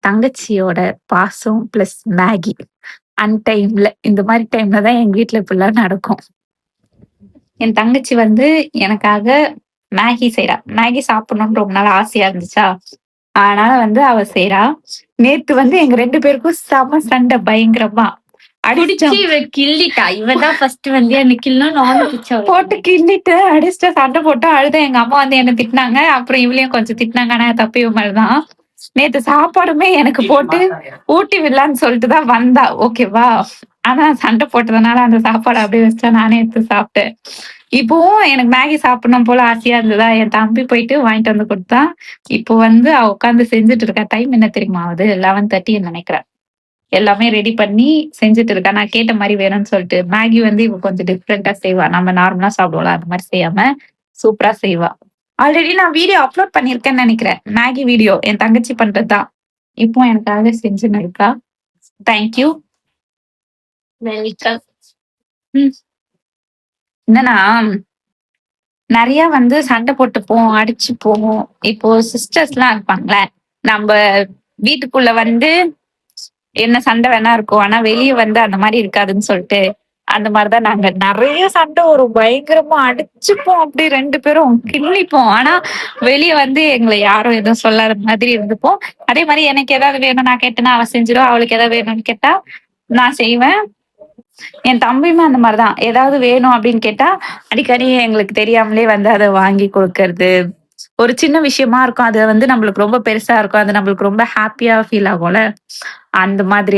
தங்கச்சியோட பாசம் plus Maggi. அன்டைம்ல இந்த மாரி டைம்ல தான் எங்க வீட்ல இப்படிலாம் நடக்கும். என் தங்கச்சி வந்து எனக்காக மேகி செய்றா. மேகி சாப்பிடணும்னு ரொம்ப நாள் ஆசையா இருந்துச்சா, அதனால வந்து அவ செய்றா. நேத்து வந்து எங்க 2 பேருக்கும் செம சண்டை பயங்கரமா. புடிச்சு அடிச்சுட்டோம். இவ கிள்ளிட்டா. இவ தான் ஃபர்ஸ்ட் வந்து என்ன கிள்னா நானும் பிச்சா போட்டு கிள்ளிட்டு அடிச்சுட்டு சண்டை போட்டு அழுதேன். எங்க அம்மா வந்து என்ன திட்டினாங்க. அப்புறம் இவளையும் கொஞ்சம் திட்டினாங்க. ஆனா தப்பு இவ மேல தான். நேத்து சாப்பாடுமே எனக்கு போட்டு ஊட்டி விடலான்னு சொல்லிட்டு தான் வந்தா. ஓகேவா? ஆனா சண்டை போட்டதுனால அந்த சாப்பாடு அப்படியே வச்சுட்டா நானே எடுத்து சாப்பிட்டேன். இப்பவும் எனக்கு மேகி சாப்பிடணும் போல ஆசையா இருந்ததா, என் தம்பி போயிட்டு வாங்கிட்டு வந்து குடுத்தான். இப்போ வந்து அவ உட்கார்ந்து செஞ்சுட்டு இருக்கா. டைம் என்ன தெரியுமா ஆகுது? 11:30 நெனைக்கிறேன். எல்லாமே ரெடி பண்ணி செஞ்சுட்டு இருக்கா. நான் கேட்ட மாரி வேணும்னு சொல்லிட்டு. மேகி வந்து இவ கொஞ்சம் டிஃபரெண்ட்டா செய்வா. நம்ம நார்மலா சாப்பிடுவோம்ல, அந்த மாரி செய்யாம சூப்பரா செய்வா. ஆல்ரெடி நான் வீடியோ அப்லோட் பண்ணியிருக்கேன்னு நெனைக்கிறேன். மேகி வீடியோ என் தங்கச்சி பண்றது தான். இப்போ எனக்காக செஞ்சுன்னு இருக்கா. Thank you. வெல்கம். ம். என்னன்னா, நெறைய வந்து சண்டை போட்டுப்போம், அடிச்சுப்போம். இப்போ சிஸ்டர்ஸ்லாம் இருப்பாங்கல்ல, நம்ப வீட்டுக்குள்ள வந்து என்ன சண்டை வேணா இருக்கும். ஆனா வெளிய வந்து அந்த மாரி இருக்காதுன்னு சொல்ட்டு, அந்த மாரி தான் நாங்க. நெறைய சண்டை வரும். பயங்கரமா அடிச்சுப்போம். அப்படி 2 பேரும் கிள்ளிப்போம். ஆனா வெளிய வந்து எங்கள யாரும் எதுவும் சொல்லாத மாதிரி இருந்துப்போம். அதே மாரி எனக்கு ஏதாவது வேணும் நான் கேட்டேன்னா அவ செஞ்சுருவா. அவளுக்கு ஏதாவது வேணும்னு கேட்டா நான் செய்வேன். என் தம்பியுமே அந்த மாரி தான். ஏதாவது வேணும் அப்படின்னு கேட்டா, அடிக்கடி எங்களுக்கு தெரியாமலே வந்து அத வாங்கி குடுக்கறது. ஒரு சின்ன விஷயமா இருக்கும். அது வந்து நம்மளுக்கு ரொம்ப பெருசா இருக்கும். அது நம்மளுக்கு ரொம்ப ஹேப்பியா ஃபீல் ஆகும்ல. அந்த மாதிரி